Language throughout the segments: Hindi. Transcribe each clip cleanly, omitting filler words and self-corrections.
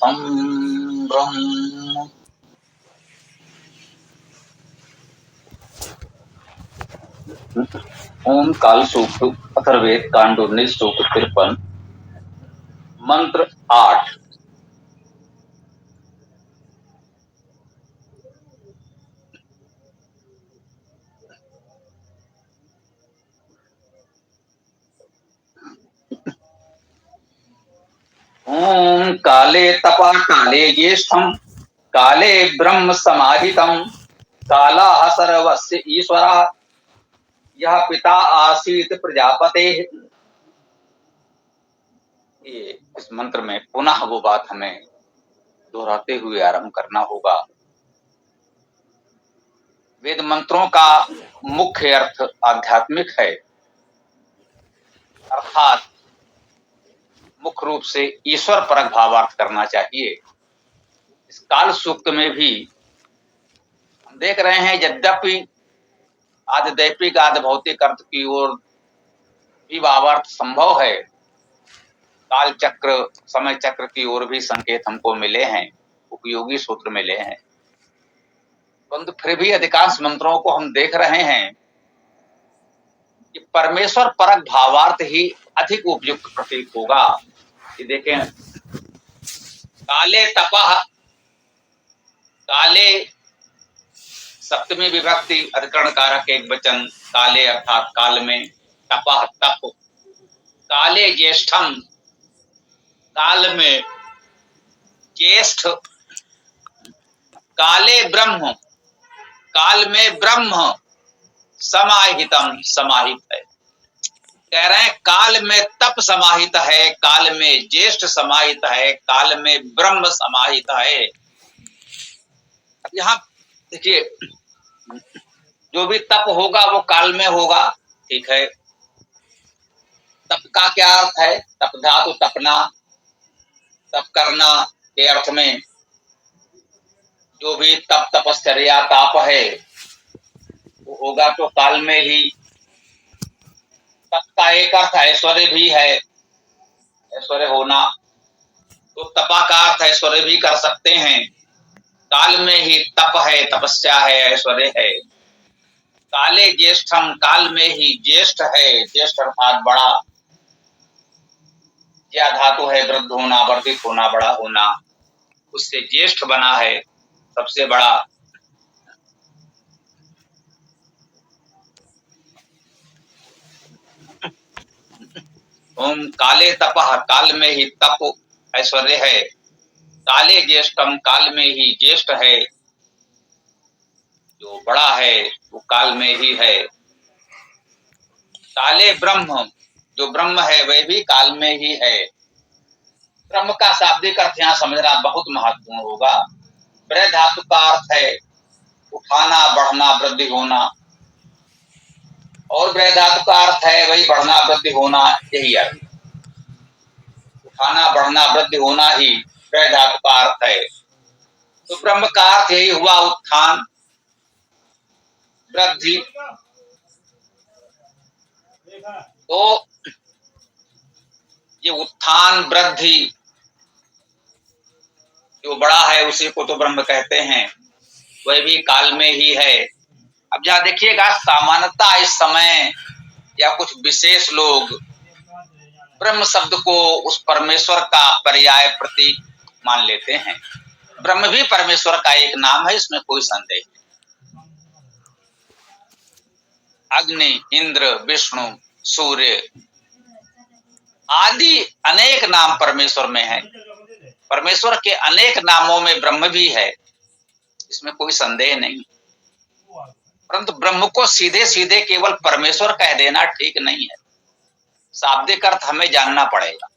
अहम ब्रह्म। ओम काल सूक्त अथर्ववेद कांड 19 श्लोक 53 मंत्र 8। ओम काले तपा काले ज्येष्ठम काले ब्रह्म समाहितम कालाः सर्वस्य ईश्वरः यह पिता आसीत प्रजापते। ये इस मंत्र में पुनः वो बात हमें दोहराते हुए आरंभ करना होगा। वेद मंत्रों का मुख्य अर्थ आध्यात्मिक है, अर्थात मुख्य रूप से ईश्वर परक भावार्थ करना चाहिए। इस काल सूक्त में भी हम देख रहे हैं, यद्यपि आदि दैविक आदि भौतिक अर्थ की ओर भी भावार्थ संभव है, काल चक्र समय चक्र की ओर भी संकेत हमको मिले हैं, उपयोगी सूत्र मिले हैं, परंतु फिर भी अधिकांश मंत्रों को हम देख रहे हैं कि परमेश्वर परक भावार्थ ही अधिक उपयुक्त प्रतीत होगा। कि देखें, काले तपः, काले सप्तमी विभक्ति अधिकरण कारक एक वचन, काले अर्थात काल में, तपः तप, काले ज्येष्ठम काल में ज्येष्ठ, काले ब्रह्म काल में ब्रह्म समाहितम समाहित है। कह रहे हैं काल में तप समाहित है, काल में ज्येष्ठ समाहित है, काल में ब्रह्म समाहित है। यहां देखिए, जो भी तप होगा वो काल में होगा, ठीक है। तप का क्या अर्थ है? तप धातु तपना, तप करना के अर्थ में जो भी तप तपश्चर्या ताप है वो होगा तो काल में ही। तप का एक अर्थ ऐश्वर्य भी है, ऐश्वर्य होना, तो तपा का अर्थ ऐश्वर्य भी कर सकते हैं। काल में ही तप है, तपस्या है, ऐश्वर्य है। काले ज्येष्ठम काल में ही ज्येष्ठ है, ज्येष्ठ अर्थात बड़ा, ज्या धातु है वृद्ध होना, वर्धित होना, बड़ा होना, उससे ज्येष्ठ बना है, सबसे बड़ा। ओम काले तपः काल में ही तप ऐश्वर्य है, काले ज्येष्ठम काल में ही ज्येष्ठ है, जो बड़ा है वो काल में ही है। काले ब्रह्म जो ब्रह्म है वह भी काल में ही है। ब्रह्म का शाब्दिक अर्थ यहाँ समझना बहुत महत्वपूर्ण होगा। ब्रह धातु का अर्थ है उठाना, बढ़ना, वृद्धि होना, और ब्रह धातु का अर्थ है वही बढ़ना, वृद्धि होना, यही अर्थ। उठाना, बढ़ना, वृद्धि होना ही ब्रह धातु का अर्थ है। तो ब्रह्म का अर्थ यही हुआ, उत्थान, वृद्धि। तो ये उत्थान वृद्धि जो बड़ा है उसी को तो ब्रह्म कहते हैं, वह भी काल में ही है। अब जहां देखिएगा, सामान्यतः इस समय या कुछ विशेष लोग ब्रह्म शब्द को उस परमेश्वर का पर्याय प्रतीक मान लेते हैं। ब्रह्म भी परमेश्वर का एक नाम है, इसमें कोई संदेह नहीं। अग्नि, इंद्र, विष्णु, सूर्य आदि अनेक नाम परमेश्वर में है। परमेश्वर के अनेक नामों में ब्रह्म भी है, इसमें कोई संदेह नहीं। परंतु ब्रह्म को सीधे सीधे केवल परमेश्वर कह देना ठीक नहीं है, शाब्दिक अर्थ हमें जानना पड़ेगा।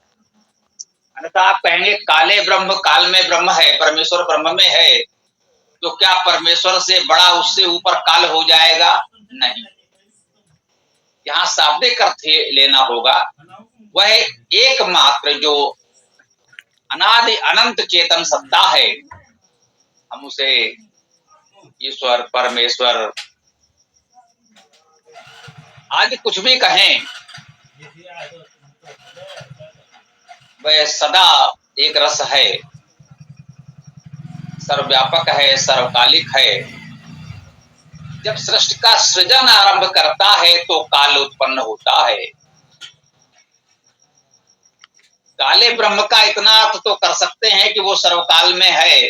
अन्यथा आप कहेंगे काले ब्रह्म काल में ब्रह्म है, परमेश्वर ब्रह्म में है, तो क्या परमेश्वर से बड़ा उससे ऊपर काल हो जाएगा? नहीं। यहाँ शाब्दिक अर्थ लेना होगा, वह एकमात्र जो अनादि अनंत चेतन सत्ता है, हम उसे ईश्वर, परमेश्वर आदि कुछ भी कहें, वह सदा एक रस है, सर्वव्यापक है, सर्वकालिक है। जब सृष्टि का सृजन आरंभ करता है तो काल उत्पन्न होता है। काले ब्रह्म का इतना अर्थ तो कर सकते हैं कि वो सर्वकाल में है,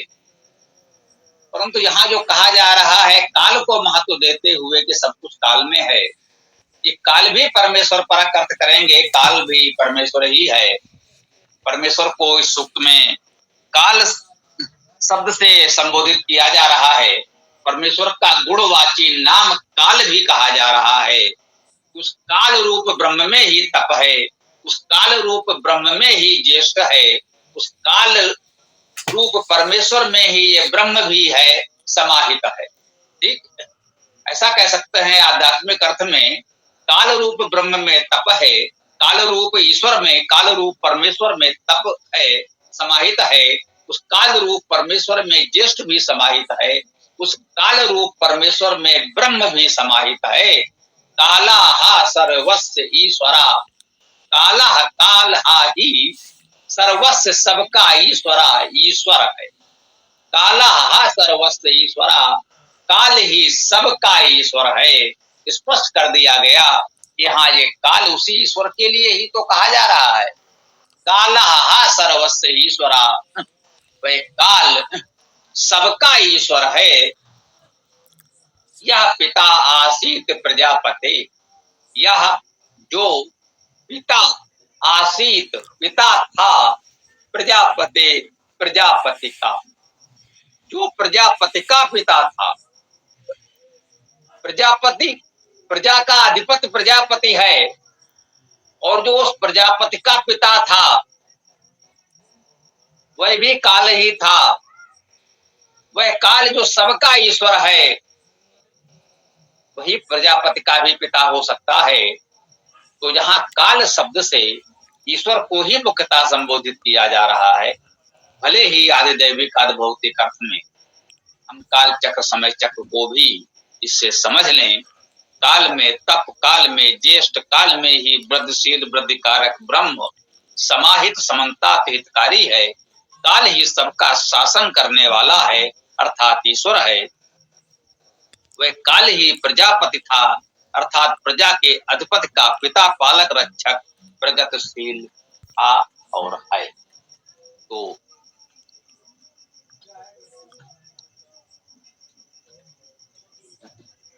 परंतु यहाँ जो कहा जा रहा है काल को महत्व देते हुए कि सब कुछ काल में है, ये काल भी परमेश्वर परक अर्थ करेंगे, काल भी परमेश्वर ही है। परमेश्वर को इस सूक्त में काल शब्द से संबोधित किया जा रहा है। परमेश्वर का गुणवाची नाम काल भी कहा जा रहा है। उस काल रूप ब्रह्म में ही तप है, उस काल रूप ब्रह्म में ही ज्येष्ठ है, उस काल रूप परमेश्वर में ही ये ब्रह्म भी है, समाहित है। ठीक, ऐसा कह सकते हैं आध्यात्मिक अर्थ में काल रूप ब्रह्म में तप है, काल रूप ईश्वर में, काल रूप परमेश्वर में तप है, समाहित है। उस काल रूप परमेश्वर में ज्येष्ठ भी समाहित है, उस काल रूप परमेश्वर में ब्रह्म भी समाहित है। काला हा सर्वस्व ईश्वरा, काला काल हा ही सर्वस्व सबका ईश्वरा, ईश्वर है। काला हा सर्वस्व ईश्वरा, काल ही सबका ईश्वर है। स्पष्ट कर दिया गया कि हाँ, ये काल उसी ईश्वर के लिए ही तो कहा जा रहा है। काला हा सर्वस्व ईश्वरा, वह काल सबका ईश्वर है। यह पिता आसीत प्रजापति, यह जो पिता आसीत, पिता था, प्रजापति, प्रजापति का, जो प्रजापति का पिता था। प्रजापति, प्रजा का अधिपति प्रजापति है, और जो उस प्रजापति का पिता था वह भी काल ही था। वह काल जो सबका ईश्वर है वही प्रजापति का भी पिता हो सकता है। तो जहाँ काल शब्द से ईश्वर को ही मुख्यतः संबोधित किया जा रहा है, भले ही आदि दैविक आदि भौतिक अर्थ में हम काल चक्र समय चक्र को भी इससे समझ लें। काल में तप, काल में ज्येष्ठ, काल में ही वृद्धिशील वृद्धिकारक ब्रह्म समाहित समन्तात हितकारी है। काल ही सबका शासन करने वाला है, अर्थात ईश्वर है। वह काल ही प्रजापति था, अर्थात प्रजा के अधिपति का पिता, पालक, रक्षक, प्रगतिशील था और है। तो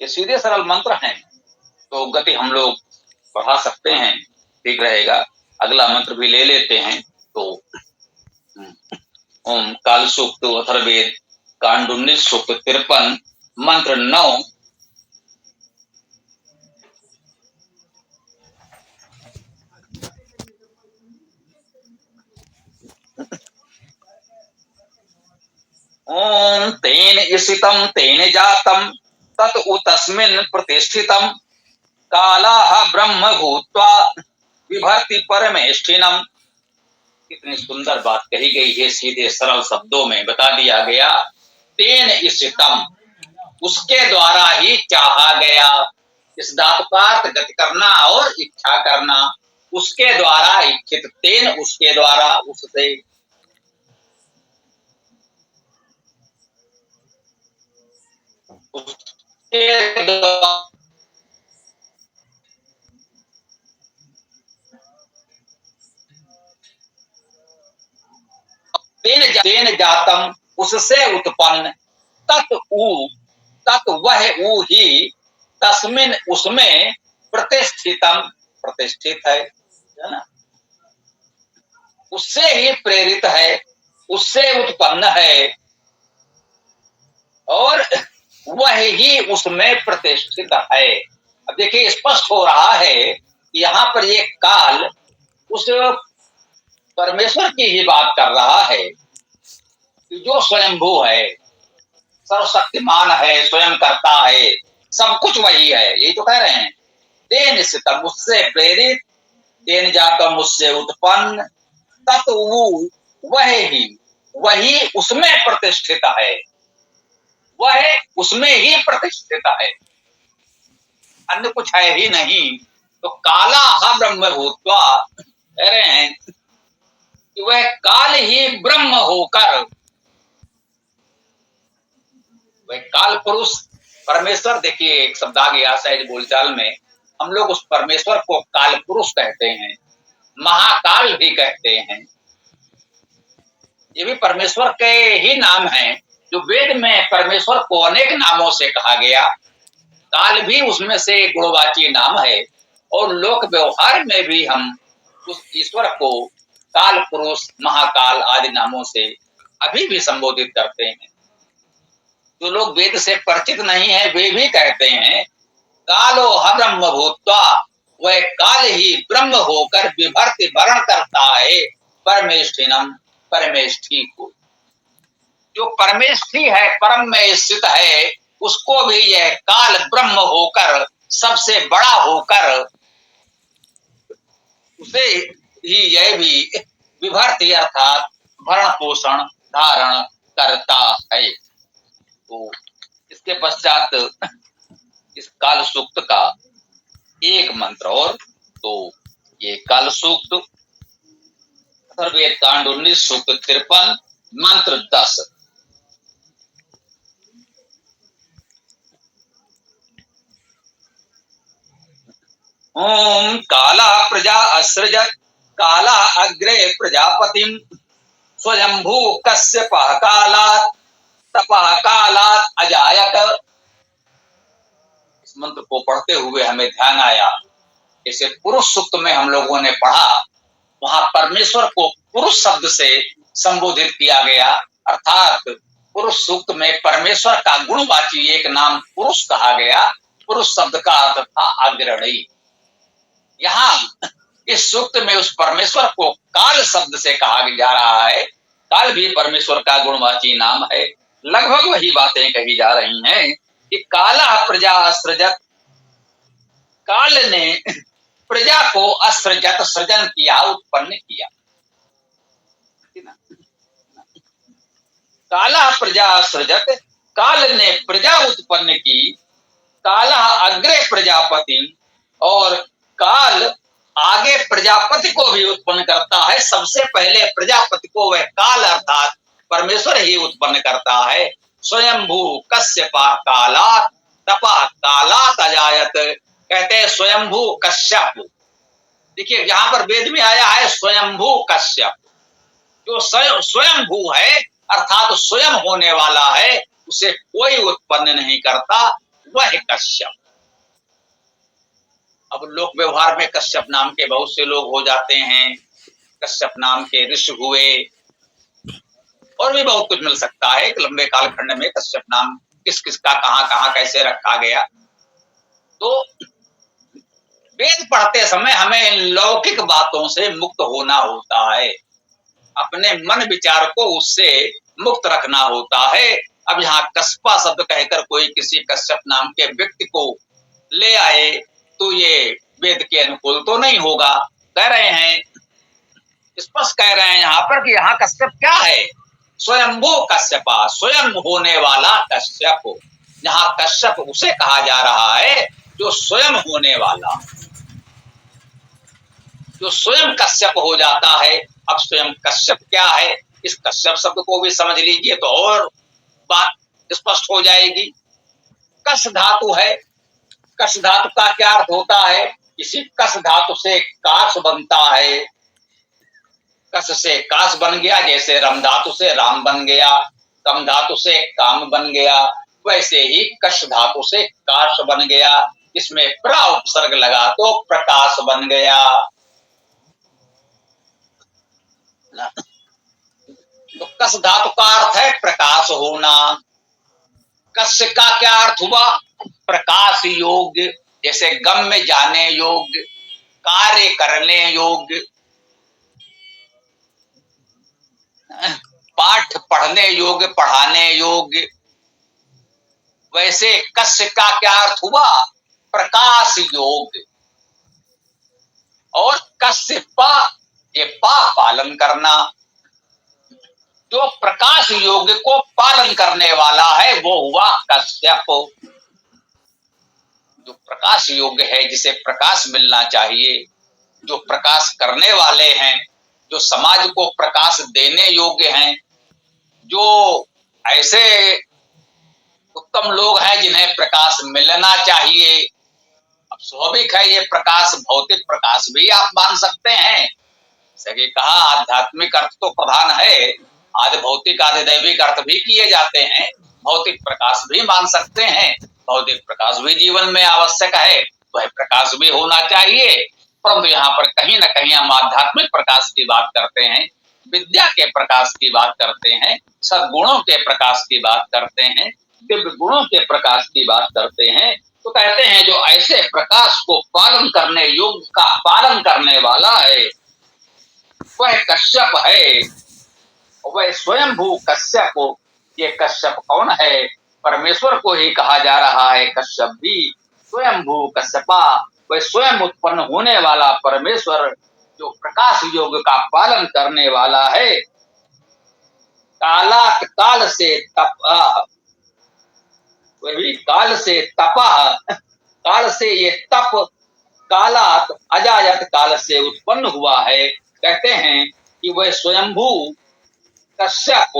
ये सीधे सरल मंत्र हैं, तो गति हम लोग बढ़ा सकते हैं, ठीक रहेगा। अगला मंत्र भी ले लेते हैं। तो ओम काल सूक्त अथर्ववेद कांड 19 सूक्त 53 मंत्र 9। ओम तेन ईशितं तेन जातं तत उतस्मिन् प्रतिष्ठितं कालाः ब्रह्म भूत्वा विभर्ति परमेष्ठिनम्। कितनी सुंदर बात कही गई है, सीधे सरल शब्दों में बता दिया गया। तेन ईशितं, उसके द्वारा ही चाहा गया। इस धातु का अर्थ गति करना और इच्छा करना। उसके द्वारा इच्छित, तेन उसके द्वारा, उससे। उसके द्वारा तेन जातम, उससे उत्पन्न, तत् उ, तत् वह उ ही, तस्मिन उसमें, प्रतिष्ठितम प्रतिष्ठित है ना। उससे ही प्रेरित है, उससे उत्पन्न है, और वह ही उसमें प्रतिष्ठित है। अब देखिए स्पष्ट हो रहा है कि यहाँ पर ये काल उस परमेश्वर की ही बात कर रहा है कि जो स्वयंभू है, सर्वशक्तिमान है, स्वयं करता है, सब कुछ वही है। यही तो कह रहे हैं। तेन सितम, उससे प्रेरित, तेन जाकर मुझसे उत्पन्न, तत् वह ही, वही उसमें प्रतिष्ठित है, वह उसमें ही प्रतिष्ठित है, अन्य कुछ है ही नहीं। तो काला हा ब्रह्म भूत्वा, कह रहे हैं कि वह काल ही ब्रह्म होकर वह काल पुरुष परमेश्वर, देखिए एक शब्द आ गया शायद बोलचाल में, हम लोग उस परमेश्वर को काल पुरुष कहते हैं, महाकाल भी कहते हैं। ये भी परमेश्वर के ही नाम हैं, जो वेद में परमेश्वर को अनेक नामों से कहा गया। काल भी उसमें से गुणवाची नाम है, और लोक व्यवहार में भी हम उस ईश्वर को काल पुरुष, महाकाल आदि नामों से अभी भी संबोधित करते हैं। जो लोग वेद से परिचित नहीं है वे भी कहते हैं कालो ह ब्रह्म भूत्वा, वह काल ही ब्रह्म होकर विभर्ति भरण करता है परमेष्ठिनम, परमेष्ठी को। जो परमेष्ठी है, परम में स्थित है, उसको भी यह काल ब्रह्म होकर, सबसे बड़ा होकर, उसे ही यह भी विभर्ति अर्थात भरण पोषण धारण करता है। तो इसके पश्चात इस काल सूक्त का एक मंत्र और, तो ये काल सूक्त अथर्ववेद कांड 19 सूक्त 53 मंत्र 10। ओम काला प्रजा असृजत, काला अग्रे प्रजापतिम, स्वयंभू कश्यपः कालात्, तपः कालात् अजायत। इस मंत्र को पढ़ते हुए हमें ध्यान आया, इसे पुरुष सूक्त में हम लोगों ने पढ़ा, वहां परमेश्वर को पुरुष शब्द से संबोधित किया गया, अर्थात पुरुष सूक्त में परमेश्वर का गुणवाची एक नाम पुरुष कहा गया। पुरुष शब्द का अर्थ था अग्रणी। यहाँ इस सूक्त में उस परमेश्वर को काल शब्द से कहा जा रहा है। काल भी परमेश्वर का गुणवाची नाम है। लगभग वही बातें कही जा रही हैं कि काला प्रजा असृजत, काल ने प्रजा को असृजत सृजन किया, उत्पन्न किया। काला प्रजा असृजत, काल ने प्रजा उत्पन्न की, काला अग्रे प्रजापति, और काल आगे प्रजापति को भी उत्पन्न करता है। सबसे पहले प्रजापति को वह काल अर्थात परमेश्वर ही उत्पन्न करता है। स्वयंभू कश्यपा काला, तपा काला अजायत, कहते हैं स्वयंभू कश्यप। देखिए यहाँ पर वेद में आया है स्वयंभू कश्यप। जो स्वयंभू है अर्थात स्वयं होने वाला है, उसे कोई उत्पन्न नहीं करता, वह कश्यप। अब लोक व्यवहार में कश्यप नाम के बहुत से लोग हो जाते हैं, कश्यप नाम के ऋषि हुए, और भी बहुत कुछ मिल सकता है। एक लंबे कालखंड में कश्यप नाम किस किस का कहां कहां कैसे रखा गया। तो वेद पढ़ते समय हमें लौकिक बातों से मुक्त होना होता है, अपने मन विचार को उससे मुक्त रखना होता है। अब यहाँ कस्पा शब्द कहकर कोई किसी कश्यप नाम के व्यक्ति को ले आए तो ये वेद के अनुकूल तो नहीं होगा। कह रहे हैं, स्पष्ट कह रहे हैं यहाँ पर कि यहाँ कश्यप क्या है, स्वयंभू कश्यपा, स्वयं होने वाला कश्यप। यहाँ कश्यप उसे कहा जा रहा है जो स्वयं होने वाला, जो स्वयं कश्यप हो जाता है। अब स्वयं कश्यप क्या है, इस कश्यप शब्द को भी समझ लीजिए तो और बात स्पष्ट हो जाएगी। कश धातु है, कश धातु का क्या अर्थ होता है, इसी कश धातु से काश बनता है। कश से काश बन गया, जैसे रम धातु से राम बन गया, कम धातु से काम बन गया, वैसे ही कश धातु से काश बन गया। इसमें प्रा उपसर्ग लगा तो प्रकाश बन गया। तो कश धातु का अर्थ है प्रकाश होना। कस्य का क्या अर्थ हुआ, प्रकाश योग्य, जैसे गम्य जाने योग्य, कार्य करने योग्य, पाठ पढ़ने योग्य, पढ़ाने योग्य। वैसे कस्य का क्या अर्थ हुआ, प्रकाश योग्य। और कस्य पा, ये पा पालन करना, जो प्रकाश योग्य को पालन करने वाला है वो हुआ कश्यप। जो प्रकाश योग्य है, जिसे प्रकाश मिलना चाहिए, जो प्रकाश करने वाले हैं, जो समाज को प्रकाश देने योग्य हैं, जो ऐसे उत्तम लोग हैं जिन्हें प्रकाश मिलना चाहिए। अब स्वाभाविक है ये प्रकाश भौतिक प्रकाश भी आप मान सकते हैं। जैसे कहा आध्यात्मिक अर्थ तो प्रधान है, आधे भौतिक आधे दैविक अर्थ भी किए जाते हैं। भौतिक प्रकाश भी मान सकते हैं, भौतिक प्रकाश भी जीवन में आवश्यक है, वह प्रकाश भी होना चाहिए। परंतु यहाँ पर कहीं ना कहीं हम आध्यात्मिक प्रकाश की बात करते हैं, विद्या के प्रकाश की बात करते हैं, सद्गुणों के प्रकाश की बात करते हैं, दिव्य गुणों के प्रकाश की बात करते हैं। तो कहते हैं जो ऐसे प्रकाश को पालन करने योग्य का पालन करने वाला है वह कश्यप है। वह स्वयंभू कश्यप। ये कश्यप कौन है? परमेश्वर को ही कहा जा रहा है कश्यप भी। स्वयंभू कश्यपा, वह स्वयं उत्पन्न होने वाला परमेश्वर जो प्रकाश योग का पालन करने वाला है। कालात काल से तप, वही काल से तपा, काल से ये तप, कालात अजायत काल से उत्पन्न हुआ है। कहते हैं कि वह स्वयंभू कश्यप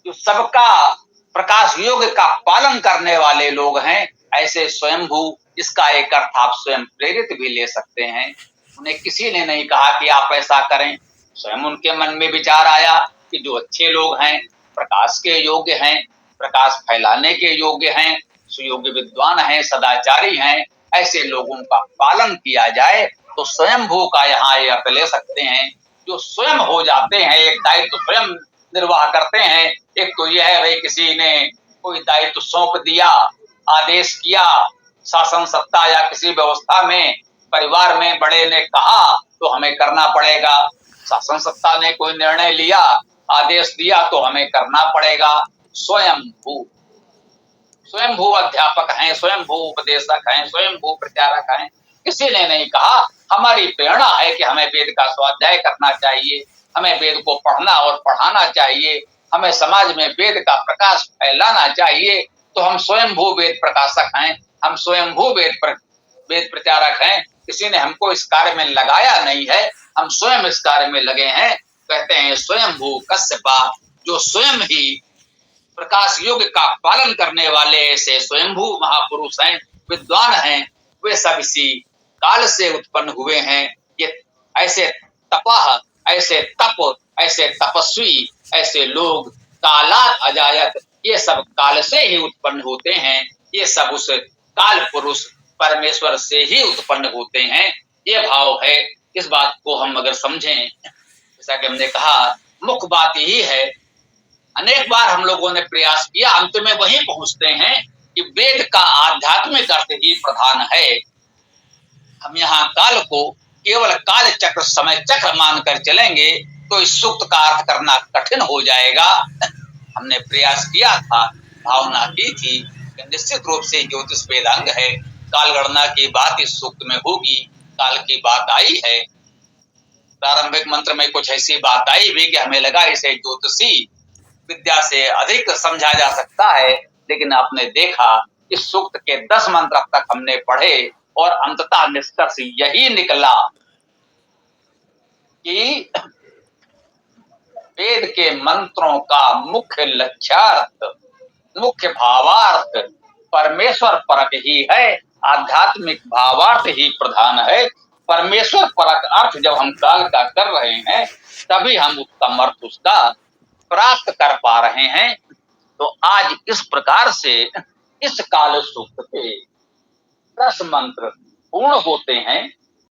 जो सबका प्रकाश योग का पालन करने वाले लोग हैं, ऐसे स्वयंभू, इसका एक अर्थ आप स्वयं प्रेरित भी ले सकते हैं। उन्हें किसी ने नहीं कहा कि आप ऐसा करें, स्वयं उनके मन में विचार आया कि जो अच्छे लोग हैं, प्रकाश के योग्य हैं, प्रकाश फैलाने के योग्य हैं, सुयोग्य विद्वान हैं, सदाचारी हैं, ऐसे लोगों का पालन किया जाए। तो स्वयंभू का यहाँ ये अर्थ ले सकते हैं जो स्वयं हो जाते हैं, एक दायित्व स्वयं निर्वाह करते हैं। एक तो यह है भाई किसी ने कोई दायित्व सौंप दिया, आदेश किया, शासन सत्ता या किसी व्यवस्था में परिवार में बड़े ने कहा तो हमें करना पड़ेगा। शासन सत्ता ने कोई निर्णय लिया, आदेश दिया तो हमें करना पड़ेगा। स्वयंभू, स्वयंभू अध्यापक हैं, स्वयंभू उपदेशक हैं, स्वयंभू प्रचारक हैं। किसी ने नहीं कहा। हमारी प्रेरणा है कि हमें वेद का स्वाध्याय करना चाहिए, हमें वेद को पढ़ना और पढ़ाना चाहिए, हमें समाज में वेद का प्रकाश फैलाना चाहिए। तो हम स्वयंभू वेद प्रकाशक हैं, हम स्वयंभू वेद प्रचारक हैं। किसी ने हमको इस कार्य में लगाया नहीं है, हम स्वयं इस कार्य में लगे हैं। कहते हैं स्वयंभू कश्यपा, जो स्वयं ही प्रकाश योग का पालन करने वाले ऐसे स्वयंभू महापुरुष हैं, विद्वान हैं, वे सब इसी काल से उत्पन्न हुए हैं। ये ऐसे तपाह, ऐसे तप, ऐसे तपस्वी, ऐसे लोग कालात अजायत, ये सब काल से ही उत्पन्न होते हैं। ये सब उस काल पुरुष परमेश्वर से ही उत्पन्न होते हैं। ये भाव है। इस बात को हम अगर समझें, जैसा कि हमने कहा, मुख्य बात यही है। अनेक बार हम लोगों ने प्रयास किया, अंत में वहीं पहुंचते हैं कि वेद का आध्यात्मिक अर्थ ही प्रधान है। हम यहाँ काल को केवल काल चक्र समय चक्र मानकर चलेंगे तो इस सूक्त का अर्थ करना कठिन हो जाएगा। हमने प्रयास किया था, भावना की थी कि निश्चित रूप से ज्योतिष वेदांग है, काल गणना की बात इस सूक्त में होगी, काल की बात आई है। प्रारंभिक मंत्र में कुछ ऐसी बात आई भी कि हमें लगा इसे ज्योतिषी विद्या से अधिक समझा जा सकता है। लेकिन आपने देखा इस सूक्त के 10 मंत्र अब तक हमने पढ़े और अंततः निष्कर्ष यही निकला कि वेद के मंत्रों का मुख्य लक्ष्यार्थ, मुख्य भावार्थ परमेश्वर परक ही है। आध्यात्मिक भावार्थ ही प्रधान है। परमेश्वर परक अर्थ जब हम काल का कर रहे हैं तभी हम उत्तम अर्थ उसका प्राप्त कर पा रहे हैं। तो आज इस प्रकार से इस काल सूक्त के 10 मंत्र पूर्ण होते हैं।